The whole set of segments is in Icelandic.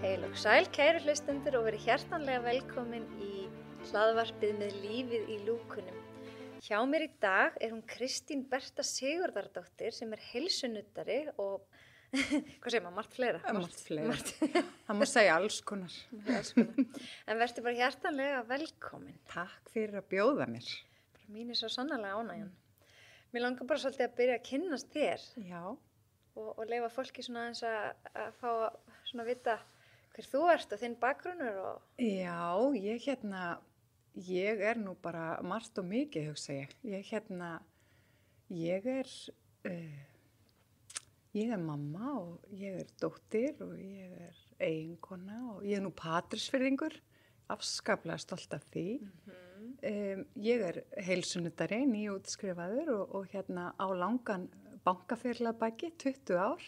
Heil og sæl, kæru hlustendur og verið hjartanlega velkomin í hlaðvarpið með lífið í lúkunum. Hjá mér í dag er hún Kristín Berta Sigurðardóttir sem er heilsunuddari og, hvað segir maður, margt fleira? Margt fleira, það má segja alls konar. En verður bara hjartanlega velkomin. Takk fyrir að bjóða mér. Bara mín er svo sannarlega ánægjan. Mér langar bara svolítið að byrja að kynnast þér. Já. Og leyfa fólki svona aðeins að fá svona vita hver þú ert og þinn bakgrunnur og... Já, ég er nú bara margt og mikið, hugsa ég. Ég er mamma og ég er dóttir og ég er eiginkona og ég er nú patreksfirðingur, afskaplega stolt af því. Ég er heilsunuddari, nýútskrifaður og á langan bankaferil að baki, 20 ár.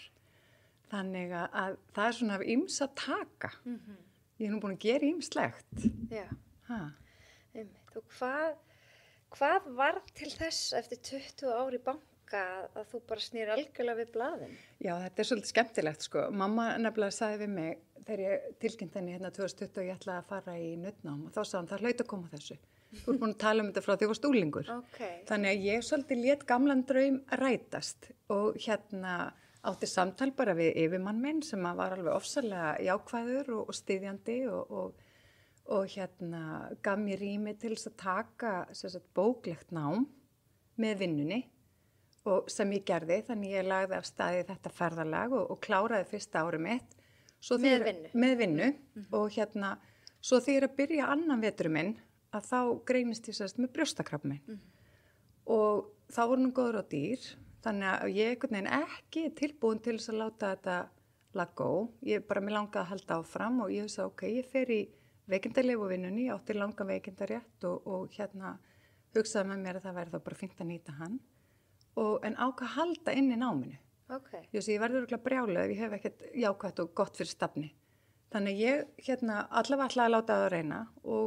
Þannig að það er svona af ýmsa taka. Ég er nú búin að gera ýmslegt. Já. Ha. Og hvað var til þess eftir 20 ár í banka að þú bara snýr algjörlega við blaðin? Já, þetta er svolítið skemmtilegt sko. Mamma nefnilega sagði við mig þegar ég tilkynnti henni 2020 og ég ætlaði að fara í nuddnám og þá sagði hann það hlaut að koma þessu. Þú ert búin að tala þetta frá því þú varst unglingur. Okay. Þannig að ég svolítið lét gamlan draum rætast og átti samtal bara við yfirmann minn sem var alveg ofsalega jákvæður og styðjandi og gaf mér rými til þess að taka bóklegt nám með vinnunni og sem ég gerði, þannig ég lagði af staði þetta ferðalag og kláraði fyrsta árið mitt. Með vinnu og svo þegar ég að byrja annan vetur minn að þá greinist ég með brjóstakrabbamein og þá voru nú góður á dýr. Þannig að ég einhvern veginn ekki tilbúin til þess að láta þetta lagó. Mér langaði að halda áfram og ég sagði, ég fer í veikindalyf og vinnunni, ég átti langan veikindarétt og hugsaði með mér að það væri þá bara fínt að nýta hann. En ákvað að halda inn í náminu. Okay. Ég verður örugglega brjáluð ef ég hef ekkert jákvætt og gott fyrir stafni. Þannig að ég allavega ætlaði að láta það að reyna og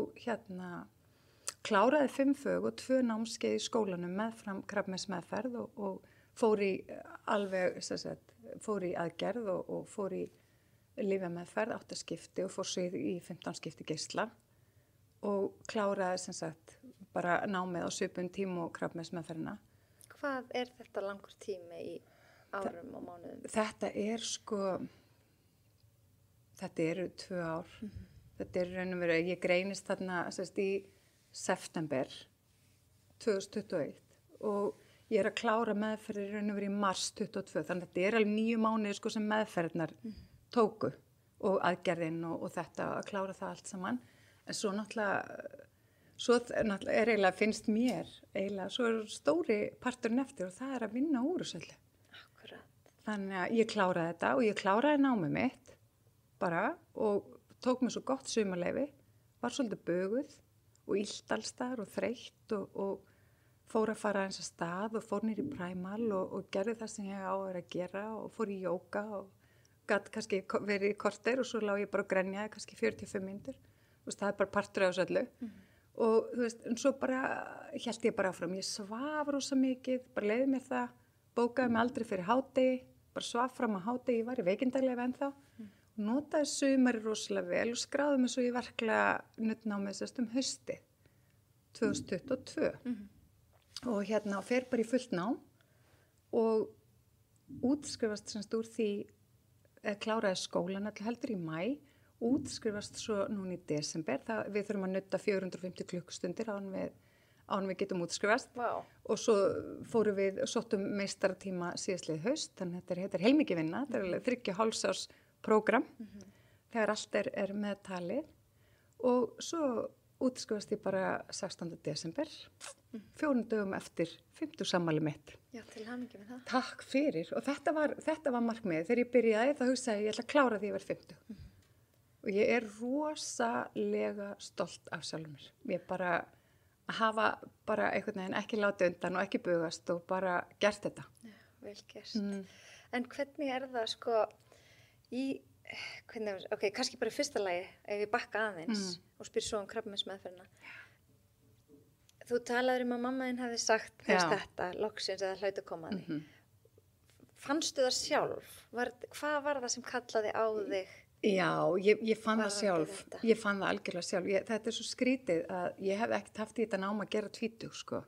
kláraði 5 fög og 2 námskeið í skólanum meðfram krabbameinsmeðferð og fór í aðgerð og fór í lyfjameðferð 8 skipti og fór svo í 15 skipti geisla og kláraði bara námið á svipum tíma og krabbameinsmeðferðina. Hvað er þetta langur tími í árum og mánuðum? Þetta eru 2 ár. Þetta er raun og veru, ég greinist þarna í september 2021 og ég er að klára meðferðir raun og veru í mars 22, þannig að þetta er alveg 9 mánuðir sem meðferðirnar tóku og aðgerðin og þetta að klára það allt saman. En svo náttúrulega finnst mér svo er stóri parturinn eftir og það er að vinna úr þessu öllu. Akkurat. Þannig að ég kláraði þetta og ég kláraði námið mitt bara og tók mér svo gott sumarleyfi, var svolítið böguð og illt alls staðar og þreytt og fór að fara eins að stað og fór niður í Primal og gerði það sem ég á að vera að gera og fór í jóga og gat kannski verið í korter og svo lá ég bara og grenjaði kannski 45 mínútur. Það er bara partur af þessu öllu. Og en svo bara hélt ég bara áfram. Ég svaf rosa mikið, bara leiði mér það, bókaði mig aldrei fyrir hádegi, bara svaf fram á hádegi, ég var í veikindalyfi ennþá. Notaði sumari rosalega vel og skráði mig svo í verklega nuddnámið haustið 2022. Og fer bara í fullt nám og útskrifast úr því kláraði skólan heldur í maí, útskrifast svo núna í desember. Við þurfum að nudda 450 klukkustundir án við getum útskrifast. Wow. Og svo fórum við sóttum meistaratíma síðastliðið haust, þannig að þetta er heilmikið vinna, þetta er 3,5 árs prógram þegar allt er meðtalið og svo útskrifast ég bara 16. desember, 4 dögum eftir 50 afmælið mitt. Já, til hamingju með það. Takk fyrir og þetta var markmiðið. Þegar ég byrjaði þá hugsaði ég ætla að klára því ég verð 50. Og ég er rosalega stolt af sjálfum mér. Ég bara að hafa bara einhvern veginn ekki látið undan og ekki bugast og bara gert þetta. Já, vel gert. En hvernig er það kannski bara í fyrsta lagi ef ég bakka aðeins og spyr svo krabbameinsmeðferðina. Þú talaður að mamma þín hefði sagt Já. þetta, loksins eða hlaut að koma að því. Fannstu það sjálf? Hvað var það sem kallaði á þig? Já, ég fann það Varðandi sjálf. þetta. Ég fann það algjörlega sjálf. Þetta svo skrítið að ég hef ekkert haft í þetta nám að gera 20, sko.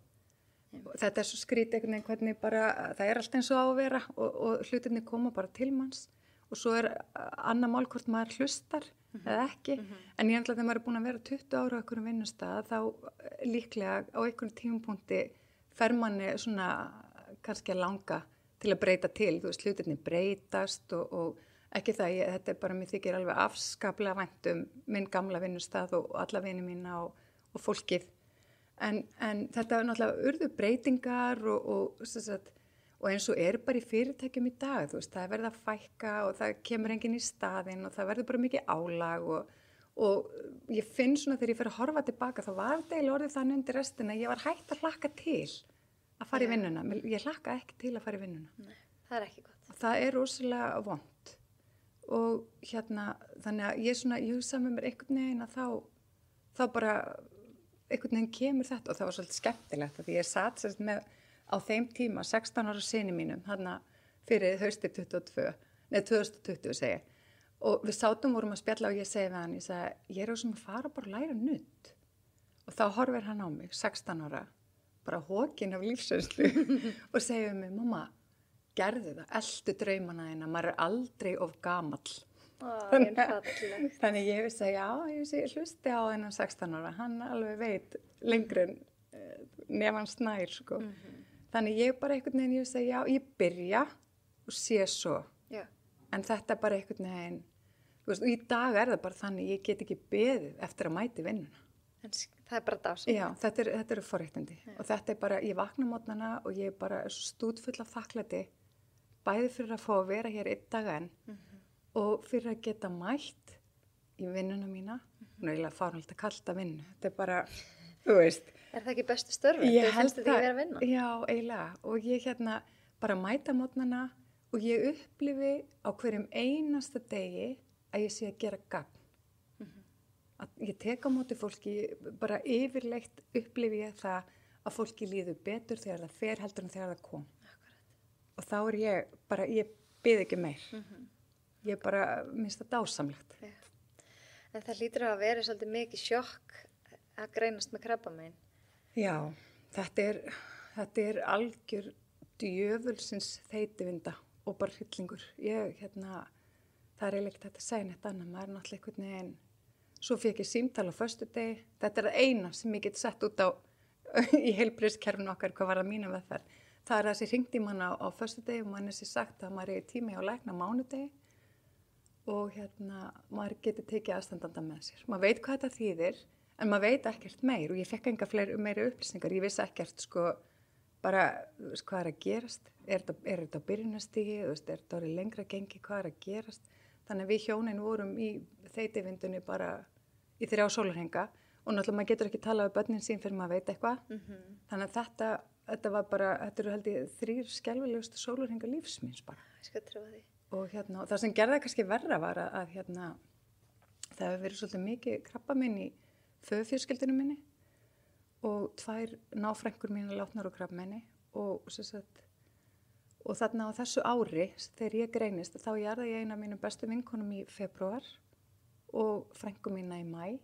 Þetta svo skrítið einhvern veginn hvernig bara, það allt eins og á að vera og hlutinni koma bara til manns og svo annað mál hvort maður hlustar eða ekki. En ég ætla þegar maður búin að vera 20 ára á einhverjum vinnustað þá líklega á einhverjum tímapunkti fer manni svona kannski að langa til að breyta til. Þú veist, hlutinni breytast og ekki það, þetta bara mér þykir alveg afskaplega vænt minn gamla vinnustað og alla vini mína og fólkið. En þetta náttúrulega urðu breytingar og eins og bara í fyrirtækjum í dag, þú veist, það verið að fækka og það kemur enginn í staðinn og það verður bara mikið álag og ég finn svona þegar ég fer að horfa tilbaka, þá var þetta eiginlega orðið þannig undir restina, ég var hætt að hlakka til að fara í vinnuna. Ég hlakka ekki til að fara í vinnuna. Nei, það ekki gott. Það rosalega vont og þannig að ég hugsa með mér einhvern veginn að þá bara einhvern veginn kemur þetta og það var svolítið skemmtilegt því ég satt sérst með á þeim tíma 16 ára syni mínum þarna fyrir haustið 2020 segi og við sátum vorum að spjalla og ég segi við hann, ég segi ég sem að fara bara að læra nudd og þá horfir hann á mig 16 ára bara hókin af lífsreynslu og segir mig, mamma gerðu það, eltu draumana þína, maður aldrei of gamall. Þannig ég vissi að ég hlusti á þennan 16 ára, hann alveg veit lengri en nefn snær, sko. Þannig ég bara einhvern veginn, ég vissi að ég byrja og sé svo. Já. En þetta bara einhvern veginn, þú veist, og í dag það bara þannig, ég get ekki beðið eftir að mæti vinnuna. En það bara dásamlegt. Já, þetta eru forréttindi. Og þetta bara, ég vakna mótnana og ég bara stútfull af þakklæti, bæði fyrir að fá að vera hér einn dag enn og fyrir að geta mætt í vinnuna mína. Nú eiginlega fáránlegt að kalla vinnu. Þetta bara, þú veist. Það ekki bestu störfi? Ég held það. Vera að vinna? Já, eiginlega. Og ég bara mæta mótnana og ég upplifi á hverjum einasta degi að ég sé að gera gagn. Að ég tek á móti fólki, bara yfirleitt upplifi ég það að fólki líður betur þegar það fer heldur en þegar það kom. Og þá ég bið ekki meir. Ég bara minnst það dásamlegt. Já. En það hlýtur að vera svolítið mikið sjokk að greinast með krabbamein. Já, þetta algjör djöfulsins þeytivinda og bara hryllingur. Það eiginlega ekki þetta að segja neitt annað. Maður náttúrulega einhvern veginn, svo fékk ég símtal á föstudegi. Þetta það eina sem ég get sett út á í heilbrigðiskerfinu okkar, hvað var það mína meðferð. Það þessi hringt í mann á föstudegi og mann sér sagt að maður tími á lækna mánudegi og maður getur tekið aðstandanda með sér. Maður veit hvað þetta þýðir en maður veit ekkert meir og ég fekk enga meiri upplýsingar. Ég vissi ekkert bara hvað að gerast. Er þetta á byrjunastigi, er þetta orðið lengra gengi, hvað að gerast. Þannig að við hjónin vorum í þeytivindunni bara í 3 sólarhringa og náttúrulega maður getur ekki talað við börnin sín fyrir maður veit eitthvað. Þannig að þetta var bara, þetta eru held ég 3 skelfilegustu sólarhringa lífs míns bara. Ég skal trúa því. Og það sem gerði kannski verra var að það hefur verið svolítið mikið krabbaminn í föðufjölskyldunum minni og 2 náfrængur mínu látnar úr krabbameini og þarna á þessu ári þegar ég greinist þá jarði ég eina af mínum bestu vinkonum í febrúar og frængu mína í maí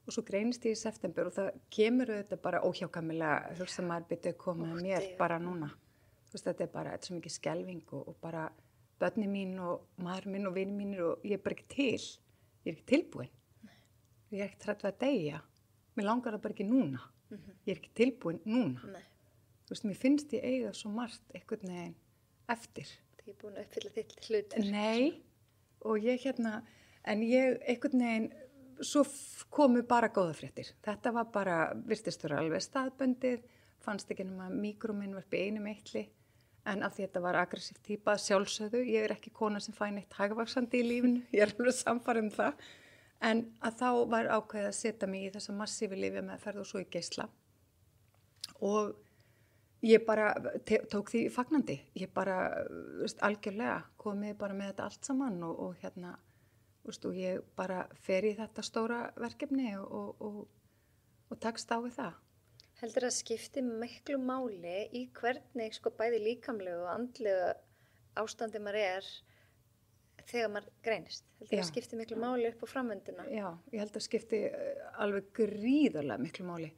og svo greinist ég í september og það kemur auðvitað bara óhjákvæmilega hugsa maður byrjuð að koma með mér bara núna. Þú veist, þetta bara svo mikið skelfing og bara börni mín og maður minn og vini mínir og ég bara ekki til. Ég ekki tilbúin. Ég ekki trætt við að deyja. Mér langar það bara ekki núna. Ég ekki tilbúin núna. Nei. Þú veist, mér finnst ég eiga svo margt einhvern veginn eftir. Það er búin að uppfylla þitt hlutur. Nei, og ég en ég einhvern veginn, svo komu bara góða fréttir. Þetta var bara, virtist vera alveg staðbundið, fannst ekki nema míkrómeinvarpi einum eitli, en af því þetta var aggressív típa, sjálfsögðu, ég ekki kona sem fæ neitt hægvaxandi í lífinu, ég alveg samfara það, en að þá var ákveðið að setja mig í þessa massífi lyfjameðferð og svo í geisla og ég bara tók því fagnandi, ég bara algjörlega komið bara með þetta allt saman og og ég bara fer í þetta stóra verkefni og takst á við það. Heldur að skipti miklu máli í hvernig sko bæði líkamlegu og andlegu ástandi maður þegar maður greinist? Heldur að skipti miklu máli upp á framvinduna? Já, ég held að skipti alveg gríðarlega miklu máli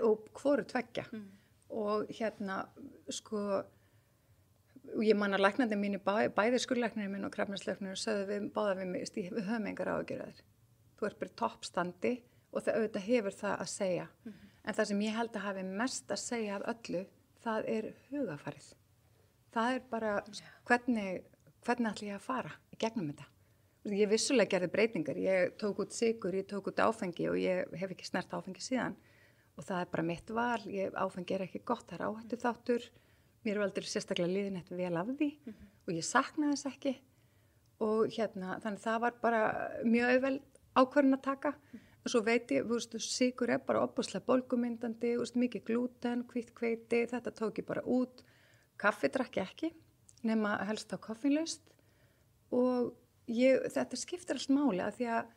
og hvoru tveggja. Og sko, ég man að læknandi mínu, bæði skurðlæknirinn minn og krabbameinslæknirinn sögðu báða við mig, við höfum engar áhyggjur af þér. Þú ert bara í toppstandi og það auðvitað hefur það að segja. En það sem ég held að hafi mest að segja af öllu, það er hugafarið. Það er bara hvernig ætla ég að fara í gegnum þetta. Ég vissulega gerði breytingar, ég tók út sykur, ég tók út áfengi og ég hef ekki snert áfengi síðan. Og það er bara mitt val, áfengi er ekki gott, það er áhættu þáttur. Mér er aldrei sérstaklega liðin eftir vel af því og ég saknaði þess ekki. Og þannig það var bara mjög auðveld ákvörðun að taka. Og svo veit ég, sykur er bara opaslega bólgumyndandi, mikið glúten, hvítt hveiti, þetta tók ég bara út. Kaffi drakk ég ekki, nema helst á koffínlaust. Og þetta skiptir allt máli að því að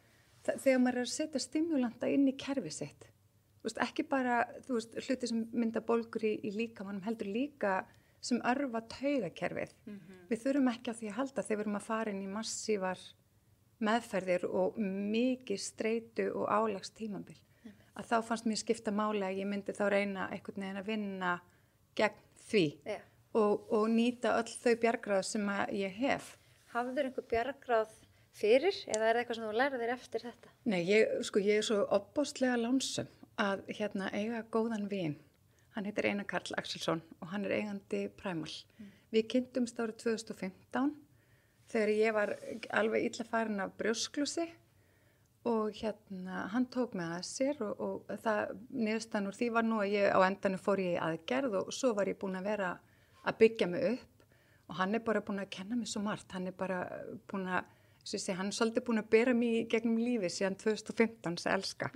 þegar maður er að setja stimulanta inn í kerfið sitt, ekki bara hluti sem mynda bólgur í líkamannum, heldur líka sem örva taugakerfið. Við þurfum ekki á því að halda þegar við erum að fara inn í massívar meðferðir og mikið streitu og álags tímabil. Að þá fannst mér skipta máli að ég myndi þá reyna einhvern veginn að vinna gegn því og nýta öll þau bjargráð sem ég hef. Hafður einhver bjargráð fyrir eða er það eitthvað sem þú lærið þér eftir þetta? Nei, ég er svo opbóstlega lánsöm að eiga góðan vin. Hann heitir Einar Karl Axelsson og hann er eigandi Primal. Við kynntumst árið 2015 þegar ég var alveg illa farin af brjósklúsi og hann tók mig að sér og það niðurstaðan úr því var nú að ég á endanum fór ég í aðgerð og svo var ég búin að vera að byggja mig upp og hann er bara búin að kenna mig svo margt. Hann er bara búin að, hann er svolítið búin að bera mig í gegnum lífið síðan 2015 sem elska.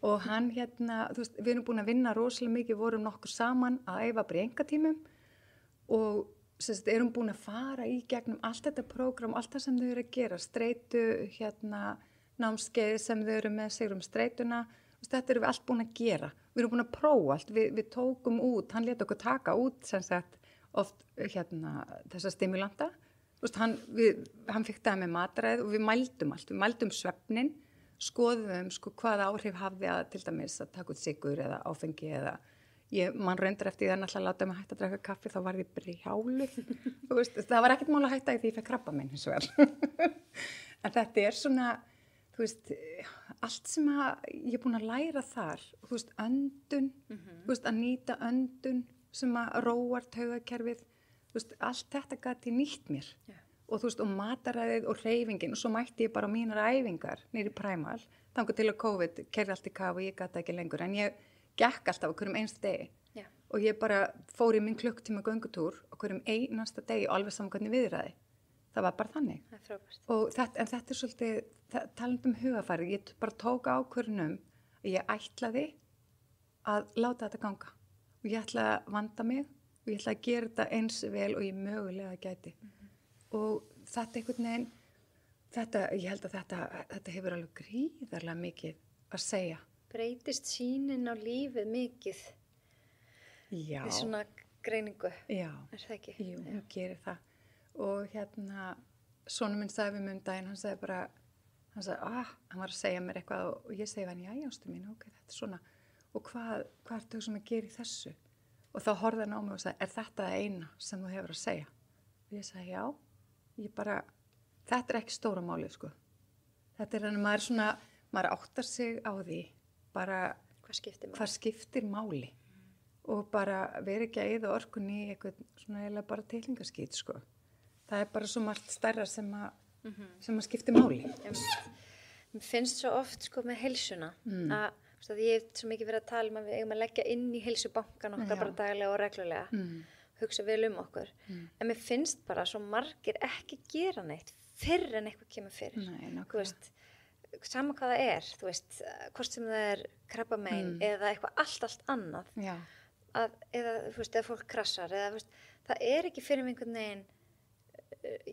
Og hann við erum búin að vinna rosalega mikið, vorum nokkur saman að æfa bara í engatímum og erum búin að fara í gegnum allt þetta prógram, allt það sem þau eru að gera, streitu, námskeið sem þau eru með sig streituna, þetta erum við allt búin að gera. Við erum búin að prófa allt, við tókum út, hann lét okkur taka út oft þessa stimulanta, hann fikk það með mataræð og við mældum allt, við mældum svefnin, skoðum hvaða áhrif hafði að til dæmis að taka út sykur eða áfengi eða mann reyndar eftir því að náttúrulega láta mig hætta að drekka kaffi, þá var ég brjáluð. Það var ekkert mál að hætta því ég fekk krabbamein hins vegar. En þetta er svona, allt sem ég er búin að læra þar, öndun, að nýta öndun sem að róar taugakerfið, allt þetta gat ég nýtt mér. Og mataræðið og hreyfingin og svo mætti ég bara á mínar æfingar niður í Primal, þangað til að COVID keyrði allt í kaf og ég gat ekki lengur, en ég gekk alltaf á hverjum einsta degi og ég bara fór í minn klukktíma göngutúr á hverjum einasta degi og alveg saman hvernig viðræði. Það var bara þannig. Það er frábært. En þetta er svolítið, talandi hugafarið, ég bara tók ákvörðun að ég ætlaði að láta þetta ganga og ég ætlaði að vanda mig og ég ætlaði að gera þetta eins vel og ég mögulega gæti. Og þetta einhvern veginn, ég held að þetta hefur alveg gríðarlega mikið að segja. Breytist sýnin á lífið mikið við svona greiningu? Já, er það ekki? Jú, hún gerir það. Og sonur minn sagði við mig daginn, hann sagði, hann var að segja mér eitthvað og ég segi hann, já, ástu mín, ok, þetta er svona. Og hvað ertu sem að gera í þessu? Og þá horfði hann á mig og sagði, er þetta það eina sem þú hefur að segja? Og ég sagði, já, þetta er ekki stóra málið, sko. Þetta er þannig, maður áttar sig á því, bara hvað skiptir máli og bara vera ekki að eyða orkunni í eitthvað svona eiginlega bara tilhingaskít, sko. Það er bara svo margt stærra sem að skiptir máli. Mér finnst svo oft með heilsuna að ég hef svo mikið verið að tala að við eigum að leggja inn í heilsubankan okkar bara daglega og reglulega, hugsa vel okkur. En mér finnst bara svo margir ekki gera neitt fyrr en eitthvað kemur fyrir. Nei, nákvæmlega. Sama hvað það er, hvort sem það er krabbamein eða eitthvað allt annað. Já. Eða fólk krassar, það er ekki fyrir einhvern veginn,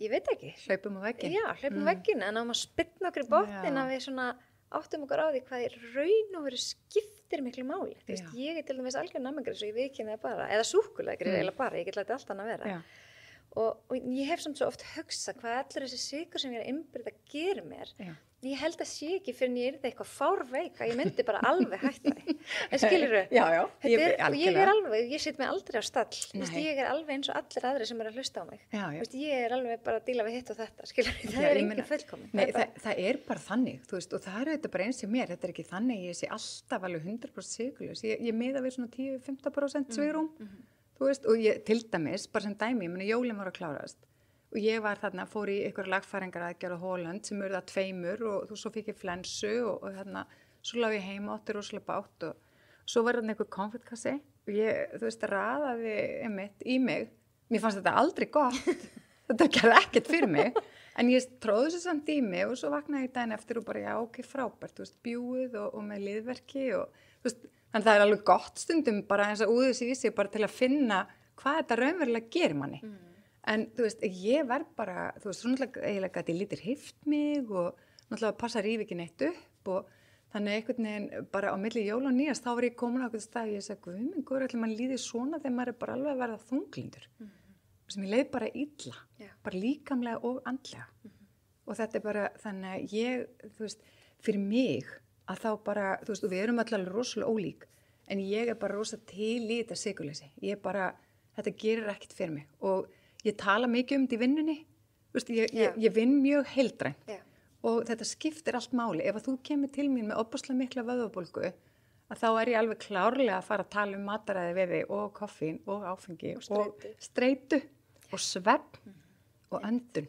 ég veit ekki. Hlaupum á vegginn. Já, hlaupum á vegginn, en á maður spyrna okkur í botnin að við áttum okkur á því hvað í raun og veru skiptir skiptir miklu máli. Þú veist, Já. ég er til dæmis algjör nammingur svo ég viðkynni það bara, eða súkkulaði eiginlega bara, ég get látið allt annað vera. Já. Og ég hef samt svo oft hugsað hvað allur þessi sykur sem ég er að innbyrða gerir mér. Já. Ég held að sé ekki fyrir en ég er eitthvað fárveik að ég myndi bara alveg hætta því. En skilurðu? Já, Ég er alveg, ég set mig aldrei á stall. Þú veist, Nei. ég er alveg eins og allir aðri sem er að hlusta á mig. Já. Þú veist, ég er alveg bara að díla við hitt og þetta, skilurðu? Það Já, er ég engin meina- fullkomin. Nei, það er bara þannig, þú veist, og það er þetta bara eins og mér, þetta er ekki þannig, ég sé alltaf alveg 100% sigurlaus, ég miða við svona 10-15% svigrúm, þú veist, og ég, til dæmis, bara sem dæmi, ég meina jólin var að klárast, og ég var þarna, fór í ykkur lagfæringar aðgerð á Holland sem urða 2 og svo fikk ég flensu og þarna, svo lá ég heima átti rosalega bátt og svo var þarna ykkur konfettkassi og ég, þú veist, raðaði einmitt í mig, mér fannst þetta aldrei gott, þetta gerði ekkert fyrir mig, en ég tróði þessu samt í mig og svo vaknaði ég daginn eftir og bara, já, ok, frábært, þú veist, bjúið og með liðverki og, þú veist, þannig það er alveg gott stundum bara eins að úðu sig í sig bara til að finna hvað þetta raunverulega gerir manni. En, þú veist, ég verð bara, þú veist, svo náttúrulega eiginlega að ég lítir hift mig og náttúrulega passa rífi ekki neitt upp og þannig einhvern veginn bara á milli jól og nýjast þá var ég komin á einhvern stað og ég sagði, guðmengur, ætli mann líði svona þegar maður er bara alveg að verða þunglindur. Sem ég leið bara illa, bara líkamlega og andlega. Og þetta er bara, þannig að ég, þú veist, fyrir mig að þá bara, þú veist, og við erum allir rosalega ólík, en ég er bara rosa til í þetta sigurleysi. Ég er bara, þetta gerir ekkert fyrir mig og ég tala mikið þetta í vinnunni, þú veist, ég vinn mjög heildrænt og þetta skiptir allt máli. Ef að þú kemur til mín með opaslega mikla vöðvabólgu, að þá er ég alveg klárlega að fara að tala mataræði við þig og koffín og áfengi og streitu og svefn og öndun.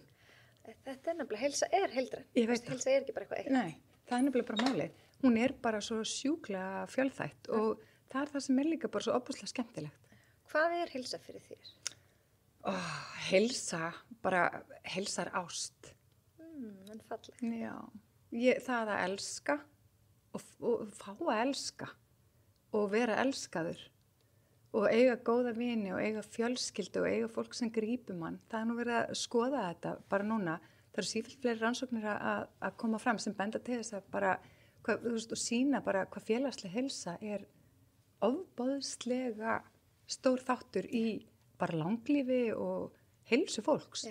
Þetta er nefnilega, heilsa er heildræn. Ég veit það. Heilsa er ekki bara eitthvað eitt. Nei, það er nefnilega bara málið. Hún er bara svo sjúklega fjölþætt og það er það sem er líka bara svo opaslega skemmtilegt. Hvað er heilsa fyrir þér? Heilsa, bara heilsar ást. En falleg. Já, það að elska og fá að elska og vera elskaður og eiga góða vini og eiga fjölskyldu og eiga fólk sem grípur mann. Það er nú verið að skoða þetta bara núna. Það eru sífellt fleiri rannsóknir að koma fram sem benda til þess að bara, þú veist, og sína bara hvað félagsleg heilsa er ofboðslega stór þáttur í bara langlífi og heilsu fólks.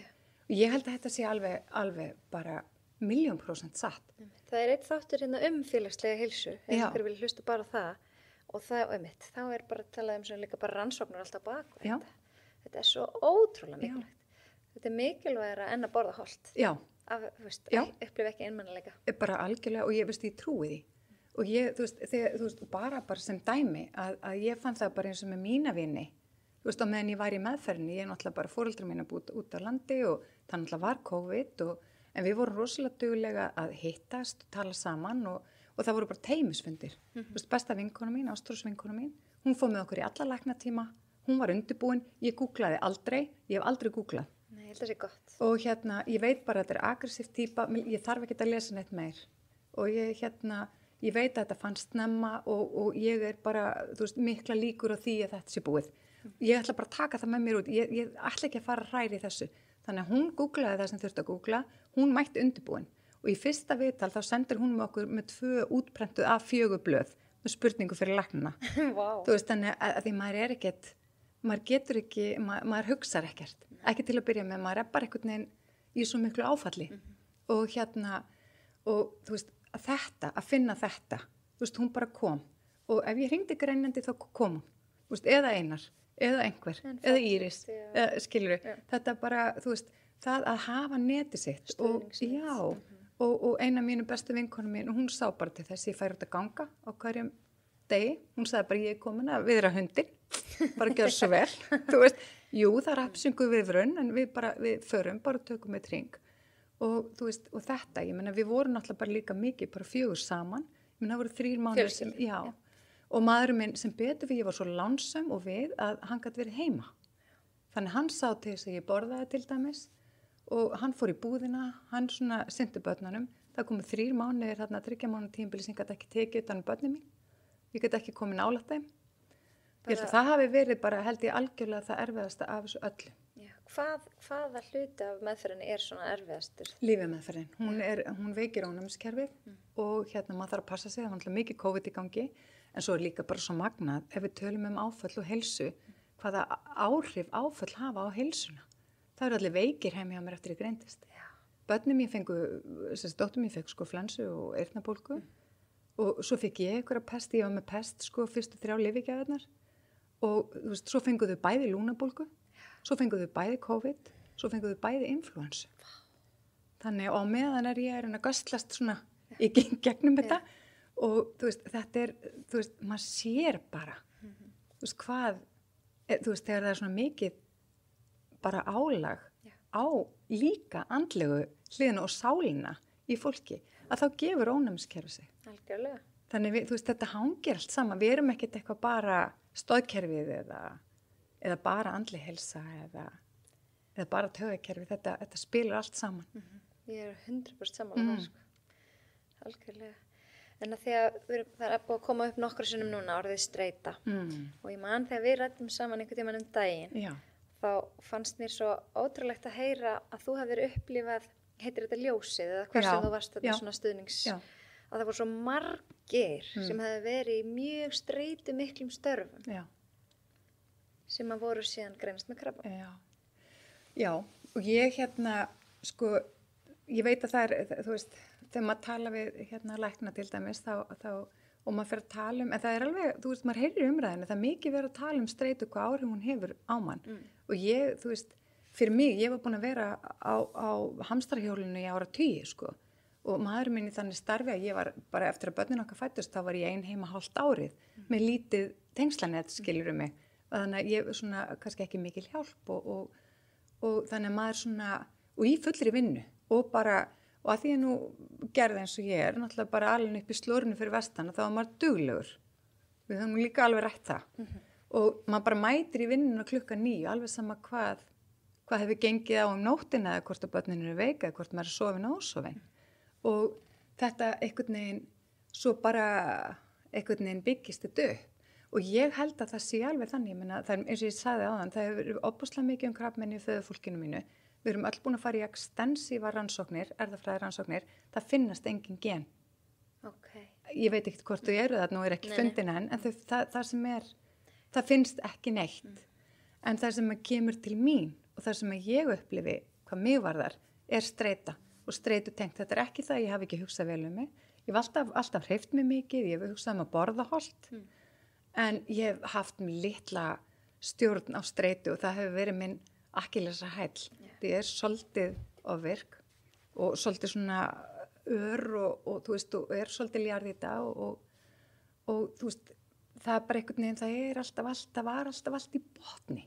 Og ég held að þetta sé alveg bara 1.000.000% satt. Það er eitt þáttur hérna félagslega heilsu, ef einhver vil hlusta bara á það og það, þá er bara talað sem líka bara rannsóknir alltaf bak þetta. Þetta er svo ótrúlega mikilvægt. Þetta er mikilvægara en að borða holt. Já. Upplifa ekki einmannalega. Bara algjörlega og ég trúi því. Og ég, þú veist, bara sem dæmi að ég fann það bara eins og með mína vini. Þú veist, á meðan ég var í meðferðinni, ég náttúrulega bara foreldrar mín að búið út á landi og það náttúrulega var COVID en við vorum rosalega duglega að hittast og tala saman og það voru bara teymisfundir. Þú veist, besta vinkona mín, ástrósvinkona mín, hún fóð með okkur í alla læknatíma, hún var undirbúin, ég googlaði aldrei, ég hef aldrei googlað. Nei, ég held að það sé gott. Og ég veit bara að þetta er aggressív típa, ég þarf ekki að lesa neitt meir. Og ég veit að þetta fannst snemma og ég er bara, þú veist, mikla líkur á því að þetta sé búið. Ég ætla bara að taka það með mér út, ég ætla ekki að fara að hræri þessu. Þannig að hún googlaði það sem þurfti að googla, hún mætti undirbúin. Og í fyrsta viðtal þá sendir hún með okkur með 2 útprentuð A4 blöð með spurningu fyrir læknana. Wow. Þú veist, þannig að því maður er ekkert, maður getur ekki, maður hugsar ekkert. Ekki til að byrja með, maður er bara einhvern veginn í svo miklu áfalli. Og og þú veist, að finna þetta, þú veist, hún bara kom. Og ef ég hringdi greinandi þá kom hún, þú veist, eða Einar, eða einhver, eða Íris, skilurðu. Þetta bara, þú veist, það að hafa netið sitt. Og eina mínu bestu vinkonum mín, hún sá bara til þess, ég færi út að ganga á hverjum degi. Hún sagði bara, ég er komin að viðra hundin, bara gjör svo vel. Þú veist, jú, það er apsingu viðvrun, en við förum, bara tökum með hring. Og þú veist, og þetta, ég meina, við vorum náttúrulega bara líka mikið, bara 4 saman. Ég meina, það voru 3 mánuðir sem, og maðurinn minn sem betur við, ég var svo lánsöm og við að hann gæti verið heima. Þannig hann sá til þess að ég borðaði til dæmis og hann fór í búðina, hann svona sinnti börnunum. Það komu 3 mánuðir, þarna 3 mánuð tímabili sem gæti ekki tekið utan börnin mín. Ég gæti ekki komið nálægt þeim. Ég held að það hafi verið bara, held ég algjörlega það erfiðasta af þessu öllu. Já. Hvaða hluti af meðferðinni er svona erfiðastur? Lífemeðferðin. Hún veikir ónæmiskerfið og maður þarf að passa sig, það var mikið COVID í gangi. En svo líka bara svo magnað, ef við tölum áföll og heilsu, hvaða áhrif áföll hafa á heilsuna. Það eru allir veikir heim hjá mér eftir ég greindist. Börnum ég fengu, dóttur mér fekk sko flensu og eyrnabólgu og svo fekk ég einhverja pest, ég var með pest sko fyrstu 3 lyfjagjafirnar og þú veist, svo fenguðu bæði lúnabólgu, svo fenguðu bæði COVID, svo fenguðu bæði influensu. Þannig og á meðan ég að göslast svona í gegnum þetta og þú veist, þetta þú veist, maður sér bara, þú veist, hvað, þú veist, þegar það er svona mikið bara álag á líka andlegu hliðina og sálina í fólki, að þá gefur ónæmiskerfi sig. Algjörlega. Þannig þú veist, þetta hangir allt saman, við erum ekkert eitthvað bara stoðkerfið eða bara andleg heilsa eða bara taugakerfið, þetta spilar allt saman. Ég er 100% sammála það, sko. Algjörlega. En að því að það er búið að koma upp nokkru sinnum núna orðið streita og ég man þegar við ræddum saman einhvern tímann daginn, þá fannst mér svo ótrúlegt að heyra að þú hafðir upplifað, heitir þetta ljósið eða hvað sem þú varst þetta svona stuðnings, að það voru svo margir sem hefði verið í mjög streitu miklum störfum sem að voru síðan greinast með krabba. Já, og ég sko, ég veit að það þú veist, þegar maður tala við lækna til dæmis og maður fer að tala en það alveg, þú veist, maður heyrir umræðinu, það mikið verið að tala streitu hvað áhrif hún hefur á mann og ég, þú veist, fyrir mig, ég var búin að vera á hamstrahjólinu í áratugi, sko, og maður minn í þannig starfi að ég var bara eftir að börnin okkar fættust, þá var ég ein heima hálft árið með lítið tengslanett, skilur mig, og þannig að ég svona, kannski ekki mikil hjálp og þannig að maður svona, og í fullri vinnu og bara og að því ég nú gerði eins og ég náttúrulega bara alveg upp í slórinu fyrir vestan og þá var maður duglegur. Við höfum líka alveg rætt það. Og maður bara mætir í vinnuna 9:00, alveg sama hvað hefur gengið á nóttina eða hvort að börnin eru veika eða hvort maður er sofin og ósofin. Og þetta einhvern veginn, svo bara einhvern veginn byggist þetta upp. Og ég held að það sé alveg þannig, ég meina, það eins og ég sagði áðan, það hefur verið ofboðslega mikið krabbamein í föðurfólkinu mínu. Við erum öll búin að fara í extensíva rannsóknir, erfðafræði rannsóknir, það finnast engin gen. Okay. Ég veit ekkert hvort þau eru þarna og er ekki fundin enn, en það sem það finnst ekki neitt. En það sem kemur til mín og það sem ég upplifi, hvað mig varðar, streita og streitutengt. Þetta ekki það, ég hafi ekki hugsað vel mig. Ég hef alltaf hreyft mig mikið, ég hef hugsað að borða holt, en ég hef haft litla stjórn á streitu og það hefur verið minn akkillesarhæll. Það er svolítið ofvirk og svolítið svona og þú veist, og svolítið ljarð í þetta og þú veist, það er bara einhvern veginn, það var alltaf allt í botni.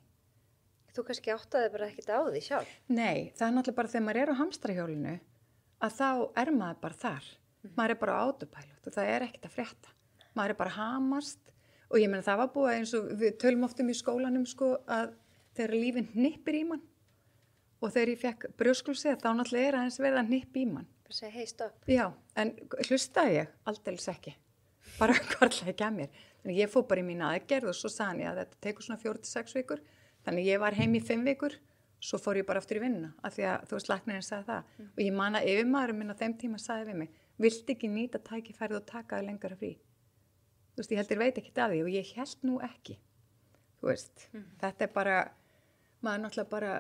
Þú kannski áttaði bara ekkert á því sjálf? Nei, það er náttúrulega bara þegar maður er á hamstrahjólinu að þá er maður bara þar. Maður er bara á autopilot og það er ekkert að frétta. Maður er bara hamast og ég meina það var búið eins og við tölum oft í skólanum sko að þegar lífin hnippir í mann og þegar ég fekk brjósklúsi þá náttúrulega aðeins verið að hnippa í mann. Bara segja, hey, stopp. Já, en hlustaði ég aldeilis ekki. Bara hvarlaði ekki að mér. Þannig ég fór bara í mína aðgerð og svo sagði hann ég að þetta tekur svona 4-6 vikur. Þannig ég var heim í 5 vikur, svo fór ég bara aftur í vinnuna af því að þú veist læknirinn sagði það. Og ég man að yfirmaðurinn minn á þeim tíma sagði við mig, viltu ekki nýta tækifærið og taka það lengara frí? Þú veist, ég heldur veit ekki af því og ég held nú ekki. Þú veist, þetta er bara, maður náttúrulega bara,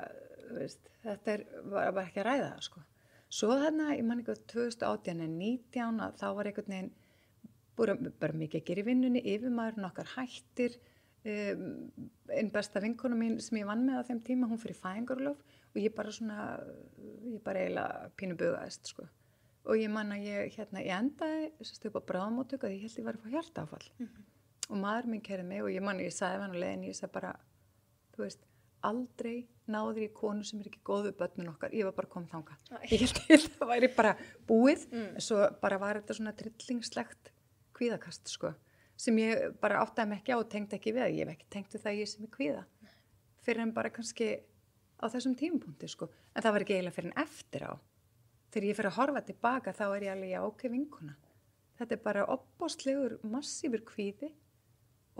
veist, þetta var bara ekki að ræða það, sko. Svo þarna, ég man ekki á 2018 en 19 þá var einhvern veginn bara mikið að gera í vinnunni, yfirmaðurinn okkar hættir, einn besta vinkona mín sem ég vann með á þeim tíma, hún fyrir fæðingarorlof og ég bara eiginlega pínu bugaðist, sko. Og ég man að ég endaði upp á bráðamóttöku að ég held ég var að fá hjartaáfall. Og maður minn keyrði mig og ég man, ég sagði hann á leiðinni, ég sagði bara, þú veist, aldrei náður í konu sem er ekki góð við börnin okkar, ég var bara komið þangað. Ég held það væri bara búið, en svo bara var þetta svona trillingslegt kvíðakast, sko, sem ég bara áttaði mig ekki á og tengdi ekki við, ég hef ekki tengt við það ég sem er kvíða, fyrir en bara kannski á þessum tímapunkti, sko, en það var ekki eiginlega fyrir en eftir á. Þegar ég fyrir að horfa tilbaka þá er ég alveg, já, ok, vinkona. Þetta er bara opbóstlegur, massífur kvíði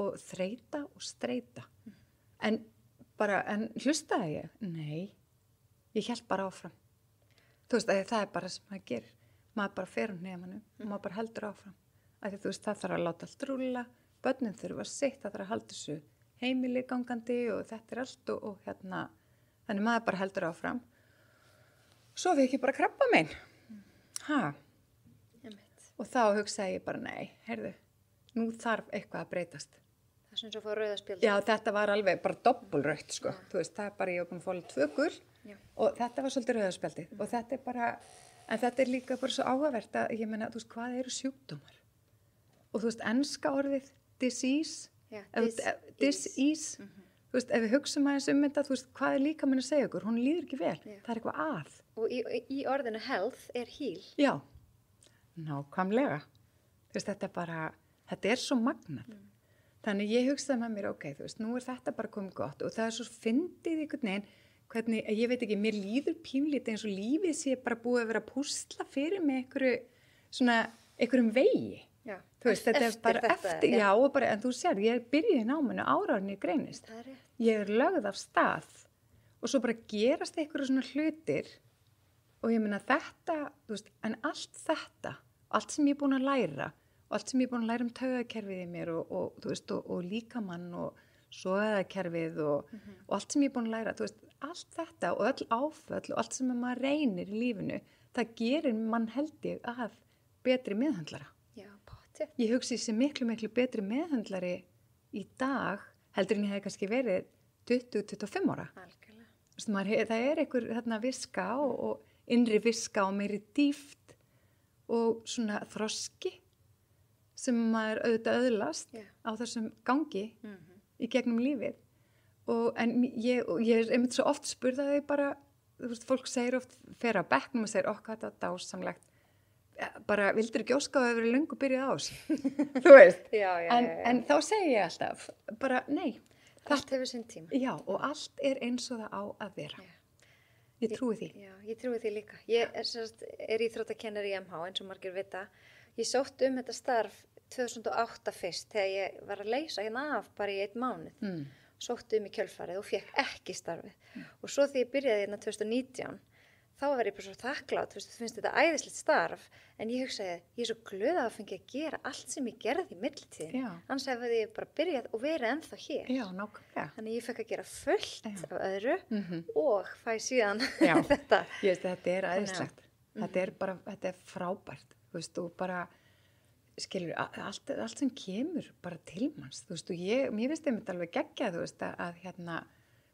og þreita og streita. En hlustaði ég? Nei, ég hélt bara áfram. Þú veist, það er bara sem maður gerir. Maður bara fer nefnum og maður bara heldur áfram. Þú veist, það þarf að láta allt rúlla, börnin þurfa sitt, það þarf að halda þessu heimili gangandi og þetta er allt og þannig maður bara heldur áfram. Svo við ekki bara krabbamein. Og þá hugsaði ég bara, nei, heyrðu, nú þarf eitthvað að breytast. Það er sem svo að fá rauðaspjald. Já, þetta var alveg bara doppulrautt, sko. Þú veist, það er bara, ég var búin að fá alveg 2 gul og þetta var svolítið rauðaspjaldið. Og þetta er bara, en þetta er líka bara svo áhugavert að, ég meina, þú veist, hvað eru sjúkdómar? Og þú veist, enska orðið, disease, disease. Þú veist, ef við hugsaum aðeins þetta, þú veist, hvað er líka minn að segja ykkur? Hún líður ekki vel, það er eitthvað að. Og í orðinu health er heal. Já, nákvæmlega. Þú veist, þetta er svo magnað. Þannig ég hugsaði með mér, ok, þú veist, nú er þetta bara komið gott og það er svo fyndið einhvern veginn, hvernig, ég veit ekki, mér líður pínlítið eins og lífið sé bara búið að vera að púsla fyrir mig einhverjum vegi. Já, þú veist, þetta er bara eftir, já, og bara, en þú sér, ég byrjuði náminu áraðin ég greinist. Það er rétt. Ég er lögð af stað og svo bara gerast einhverju svona hlutir og ég meina þetta, þú veist, en allt þetta, allt sem ég er búin að læra og allt sem ég er búin að læra taugakerfið í mér og þú veist, og líkamann og sogakerfið og allt sem ég er búin að læra, þú veist, allt þetta og öll áföll og allt sem maður reynir í lífinu, það gerir mann held ég að betri meðhöndlara. Já, potið. Ég hugsi þessi miklu betri meðhöndlari í dag heldur en ég hef kannski verið 20-25 ára. Algjörlega. Þú veist, það er einhver þarna viska og innri viska og meiri dýft og svona þroski sem maður auðvitað öðlast á þessum gangi í gegnum lífið. En ég er einmitt svo oft spurðaði bara, þú veist, fólk segir oft, fer á bekknum og segir, okkur þetta er dásamlegt. Bara, vildur ekki óska að vera löngu byrjuð á þessu? Þú veist. Já. En þá segi ég alltaf, bara, nei. Allt hefur sinn tíma. Já, og allt er eins og það á að vera. Já. Ég trúi því. Já, ég trúi því líka. Ég er íþróttakennari í MH, eins og margir vita. Ég sótti þetta starf 2008 fyrst, þegar ég var að leysa hérna af bara í 1 mánuð. Sótti í kjölfarið og fékk ekki starfið. Og svo þegar ég byrjaði hérna 2019, þá var ég bara svo þakklátt, þú finnst þetta æðislegt starf, en ég hugsaði, ég er svo glöð að fengi að gera allt sem ég gerði í millitíðin. Annars hefði ég bara byrjað og verið ennþá hér. Já, nákvæmlega. Þannig ég fekk að gera fullt af öðru og fæ síðan þetta. Þetta er æðislegt. Þetta er frábært. Þú veist, og bara, skilur, allt sem kemur bara til manns. Þú veist, og mér finnst þetta alveg geggjað, þú veist, að mér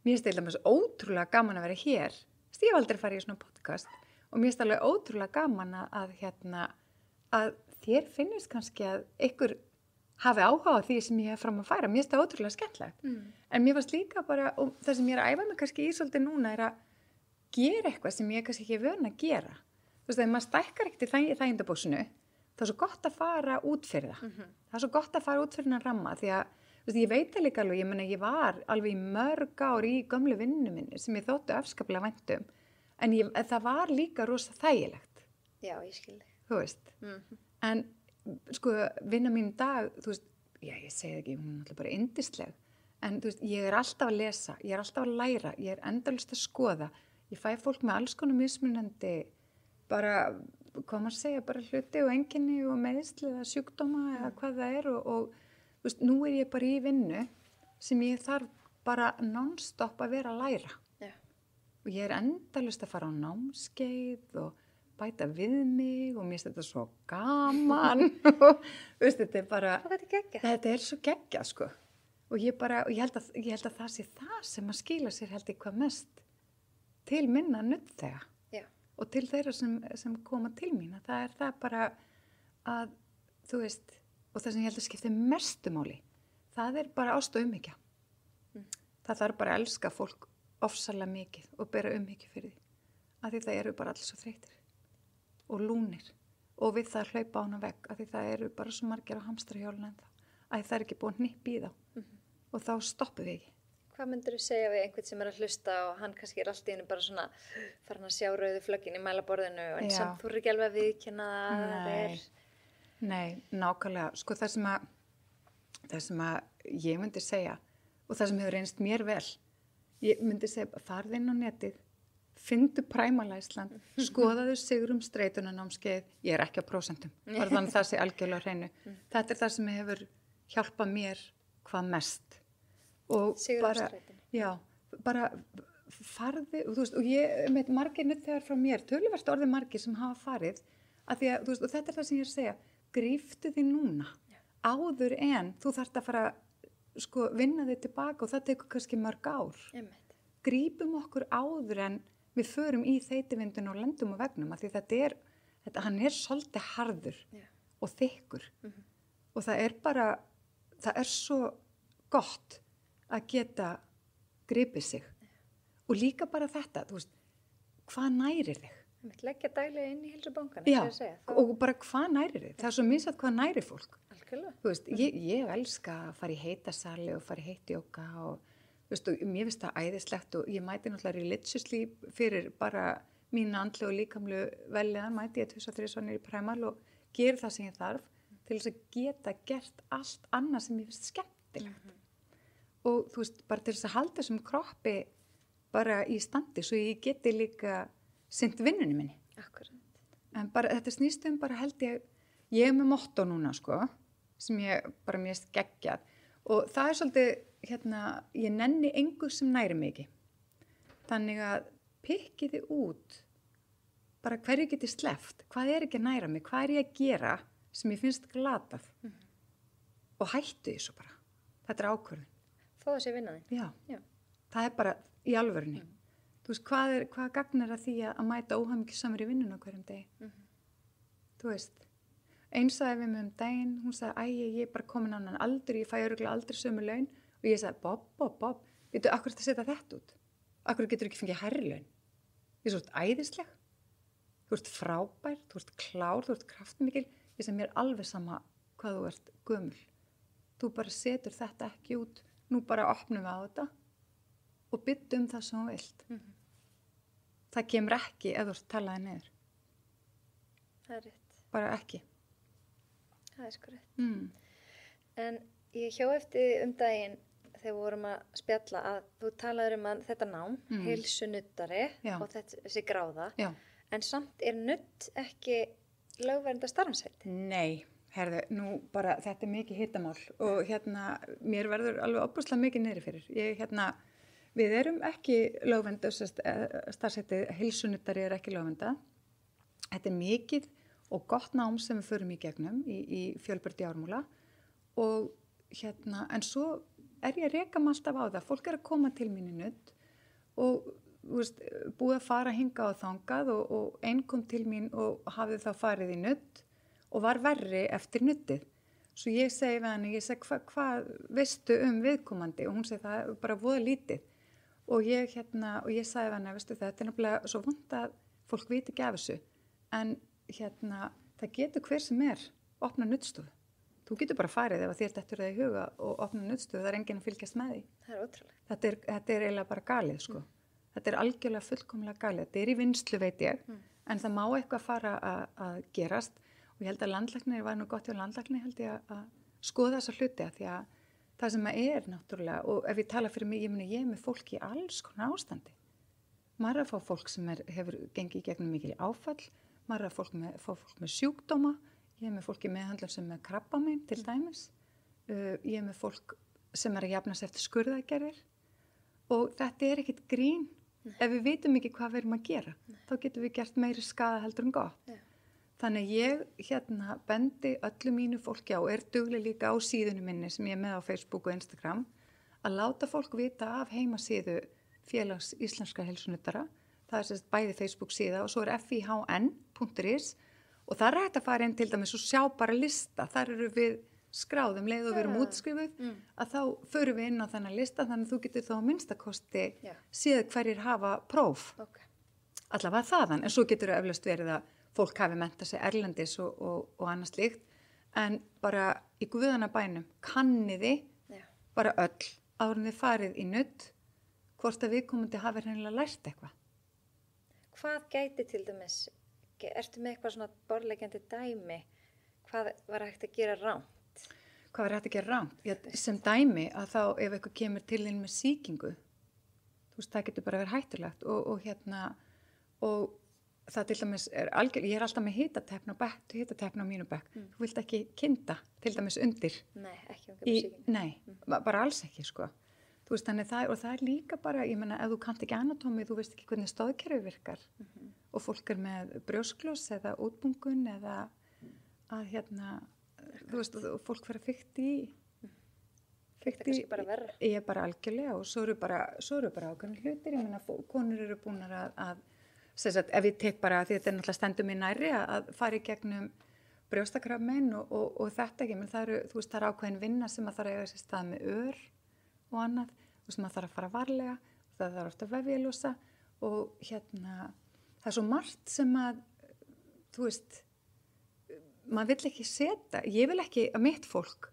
finnst þetta með svo ótrúlega gaman að vera hér. Ég hef aldrei farið í svona podcast og mér finnst alveg ótrúlega gaman að þér finnist kannski að ykkur hafi áhuga á því sem ég hef fram að færa. Mér finnst það ótrúlega skemmtlegt. En mér finnst líka bara, og það sem ég er að æfa mig kannski í svolítið núna er að gera eitthvað sem ég er kannski ekki vön að gera. Þú veist, ef maður stækkar ekkert í þægindabóksinu, það er svo gott að fara út fyrir það. Það er svo gott að fara út fyrir hann ramma því að ég veit það líka alveg, ég meina ég var alveg í mörg ár í gömlu vinnu minni sem ég þóttu afskaplega vænt en það var líka rosa þægilegt. Já, ég skil þig. Þú veist. En sko, vinna mín dag, þú veist, ég segi ekki, hún er alltaf bara yndisleg, en þú veist, ég er alltaf að lesa, ég er alltaf að læra, ég er endalaust að skoða, ég fæ fólk með alls konar mismunandi, bara, hvað maður segja, bara hluti og einkenni og meiðsli eða sjúkdóma eða hvað það er og þú veist, nú er ég bara í vinnu sem ég þarf bara non-stop að vera að læra. Já. Og ég er endalaust að fara á námskeið og bæta við mig og mér finnst þetta svo gaman. Og þú veist, þetta er bara... Þetta er svo geggjað, sko. Og ég held að það sé það sem að skila sér held ég hvað mest til minna nuddþega. Já. Og til þeirra sem koma til mín. Það er það bara að, þú veist... Og það sem ég held að skipta mestu máli, það er bara ást og umhyggja. Það þarf bara að elska fólk ofsalega mikið og bera umhyggju fyrir því. Af því það eru bara alls svo þreytir og lúnir. Og við það hlaupa á hana vegg, af því það eru bara svo margir á hamstrahjólinu ennþá. Að það er ekki búin hnipp í þá. Og þá stoppum við ekki. Hvað myndir þú segja við einhvern sem er að hlusta og hann kannski er allt í hennu bara svona farin að sjá rauðu flöggin í mælaborðinu en samt þú eru ekki alveg að viðkynna það er... Nei, nákvæmlega. Sko það sem að ég myndi segja og það sem hefur reynst mér vel, ég myndi segja farðu inn á netið, fyndu Primal Iceland, skoðaðu Sigrum Streitunanámskeið, ég er ekki á prósentum, bara þannig það sé algjörlega á hreinu. Þetta er það sem hefur hjálpa mér hvað mest. Og Sigurðarstrætinu. Já, bara farði, og þú veist, og ég með margir nuddþegar frá mér, töluvert orðið margir sem hafa farið, að því að, þú veist, og þetta er það sem ég er að segja, gríftu þig núna, áður en þú þarft að fara, sko, vinna þig tilbaka og það tekur kannski mörg ár. Einmitt. Grípum okkur áður en við förum í þeytivindun og lendum á vegnum, að því þetta, hann er svolítið harður og þykkur og það er bara, það er svo gott að geta gripið sig og líka bara þetta, þú veist, hvað nærir þig? Leggja daglega inn í heilsubankana. Já, og bara hvað nærir þig? Það er svo misjafnt hvað nærir fólk. Algjörlega. Þú veist, ég elska að fara í heitasali og fara í heitjóka og, þú veist, og mér finnst það æðislegt og ég mæti náttúrulega religiously fyrir bara mína andlu og líkamlu veljaðan, mæti ég 2-3 svonir í Primal og gera það sem ég þarf til þess að geta gert allt annað sem ég finnst skemmtilegt. Og þú veist, bara til þess að halda þessum kroppi bara í standi svo ég geti líka sinnt vinnunni minni. Akkurat. En bara þetta snýst bara held ég er með motto núna sko, sem ég bara mér geggjað og það er svolítið, ég nenni engu sem næri mig ekki. Þannig að pikkiði út bara hverju geti sleppt, hvað er ekki að næra mig, hvað er ég að gera sem ég finnst glatað og hættu því svo bara. Þetta er ákvörðun. Þó að sé vinna þín. Já. Það er bara í alvörunni. Þú veist, hvað gagnar að því að mæta óhamingjusamur í vinnuna hverjum degi? Þú veist, einn sagði við mig um daginn, hún sagði, ég er bara komin á annan aldur, ég fæ örugglega aldrei sömu laun og ég sagði, Bob, veitu, akkur þetta setja þetta út? Akkur getur ekki fengið hærri laun? Ég er svo æðisleg, þú ert frábær, þú ert klár, þú ert kraftmikil, ég sagði mér alveg sama hvað þú ert gömul. Þú bara setur þetta ekki út, nú bara opnum við á þetta og byttum það sem þú vilt. Það kemur ekki ef þú ert talaði niður. Það er rétt. Bara ekki. Það er sko rétt. En ég hjó eftir daginn þegar við vorum að spjalla að þú talaður að þetta nám, heilsunuddari og þessi gráða, en samt er nudd ekki lögvernda starfsheiti. Nei, herðu, nú bara þetta er mikið hitamál og mér verður alveg opuslega mikið niðri fyrir. Við erum ekki lögvernda, starfsheiti heilsunuddari er ekki lögvernda. Þetta er mikið og gott nám sem við förum í gegnum í Fjölbraut í Ármúla og en svo er ég að reka mig alltaf á það. Fólk er að koma til mín í nudd og veist, búið að fara hingað og þangað og einn kom til mín og hafði þá farið í nudd og var verri eftir nuddið. Svo ég segi við henni, ég segi hvað veistu viðkomandi og hún segi það er bara voða lítið. Og ég sagði henni, veistu þetta er náttúrulega svo vont að fólk viti ekki af þessu, en það getur hver sem er opna nuddstofu. Þú getur bara farið ef þér dettur það í huga og opna nuddstofu, það er enginn að fylgjast með því. Það er ótrúlega. Þetta er eiginlega bara galið, sko. Þetta er algjörlega fullkomlega galið. Þetta er í vinnslu, veit ég, en það má eitthvað fara að gerast og ég held að landlæknir var nú gott hjá landlæknir, held ég að skoða þessa hluti að því að það sem er náttúrulega, og ef ég tala fyrir mig, ég er með fólk í alls konar ástandi. Maður er að fá fólk sem hefur gengið í gegnum mikil áfall, maður er að fá fólk með sjúkdóma, ég er með fólk í meðhandlun sem er krabbamein til dæmis, ég er með fólk sem er að jafnast eftir skurðaðgerðir og þetta er ekkit grín. Ef við vitum ekki hvað við erum að gera, þá getum við gert meiri skaða heldur en gott. Þannig ég bendi öllu mínu fólki á, er dugleg líka á síðunum minni sem ég er með á Facebook og Instagram, að láta fólk vita af heimasíðu Félags íslenskra heilsunuddara. Það er sérst bæði Facebook síða og svo er fihn.is og það er hægt að fara inn til dæmis og sjá bara lista. Þar eru við skráðum leið og við erum útskrifuð að þá förum við inn á þennan lista þannig að þú getur þá að minnstakosti séð hverjir hafa próf. Allavega þaðan, en svo getur það eflaust verið að fólk hafi mentað sig erlendis og annað slíkt, en bara í guðana bænum kanniði bara öll áður en þið farið í nudd hvort að viðkomandi hafi hreinlega lært eitthvað. Hvað gæti til dæmis, ertu með eitthvað svona borðleggjandi dæmi, hvað var hægt að gera rangt? Hvað var hægt að gera rangt? Já, sem dæmi að þá ef eitthvað kemur til inn með sýkingu, þú veist, það getur bara verið hættulegt og það til dæmis ég er alltaf með hitatepna á mínu bekk. Þú vilt ekki kynda til dæmis undir. Nei, ekki umhverfisíkinni. Nei, bara alls ekki, sko. Þú veist, þannig það er líka bara, ég meina, ef þú kannt ekki anatómi, þú veist ekki hvernig stoðkerfi virkar og fólk er með brjósklos eða útbungun eða að þú veist, og fólk fyrir að fikti í. Það er kannski bara verra. Ég er bara algjörlega og svo eru bara ákveðnir hlutir, ég meina, konur eru búnar að sagt, ef ég tek bara, því þetta er náttúrulega stendur mér nærri að fara í gegnum brjóstakrabbamein og þetta ekki, menn það er ákveðin vinna sem að þarf að eiga sér stað með og annað, og sem að þarf að fara varlega, það þarf ofta vefjalosa og það er svo margt sem að, þú veist, maður vill ekki setja, ég vil ekki að mitt fólk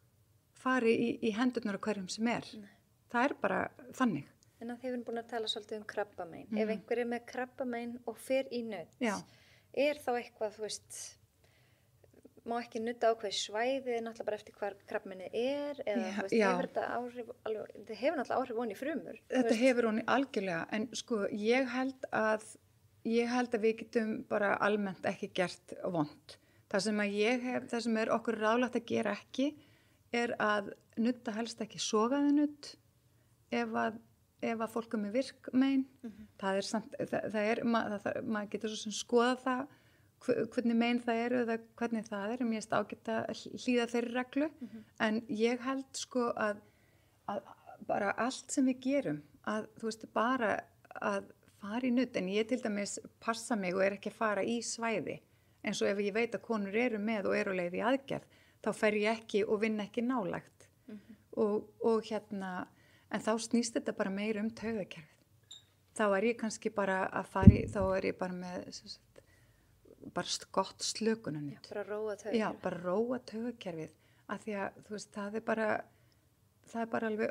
fari í hendurnar á hverjum sem er. Nei. Það er bara þannig. En að þið erum búin að tala svolítið krabbamein. Ef einhver er með krabbamein og fer í nudd, er þá eitthvað, þú veist, má ekki nudda ákveð svæðið, náttúrulega bara eftir hvar krabbameinið er, eða þú veist, hefur þetta áhrif, alveg, þetta hefur náttúrulega áhrif onni í frumur. Þetta hefur onni algjörlega, en sko, ég held að við getum bara almennt ekki gert vont. Það sem er okkur ráðlagt að gera ekki, er að nudda helst ekki sogaði nudd ef að fólk er með virkmein. Það er samt, maður getur svo sem skoða það hvernig mein það eru eða hvernig það er. Mér finnst ágætt að hlýða þeirri reglu, en ég held sko að bara allt sem við gerum, að þú veist bara að fara í nudd, en ég til dæmis passa mig og er ekki að fara í svæði, eins og ef ég veit að konur eru með og eru leið í aðgerð, þá fer ég ekki og vinn ekki nálægt. Og en þá snýst þetta bara meira taugakerfið. Þá er ég kannski bara að þá er ég bara með bara gott slökunanudd. Já, bara róa taugakerfið. Já, bara róa taugakerfið. Af því að, þú veist, það er bara alveg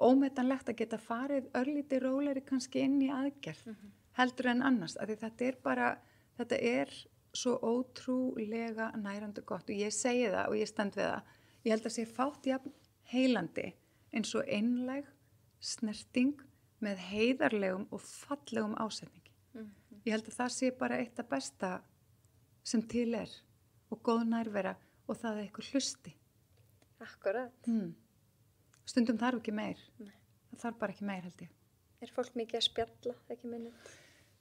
ómetanlegt að geta farið örlítið rólegri kannski inn í aðgerð, heldur en annars. Af því þetta er svo ótrúlega nærandi gott og ég segi það og ég stend við það. Ég held að sé fátt jafn heilandi eins og einlæg snerting með heiðarlegum og fallegum ásetningi. Ég held að það sé bara eitt af besta sem til er og góð nærvera og það er eitthvað hlusti. Akkurat. Stundum þarf ekki meir. Nei. Það þarf bara ekki meir, held ég. Er fólk mikið að spjalla, ekki minnum?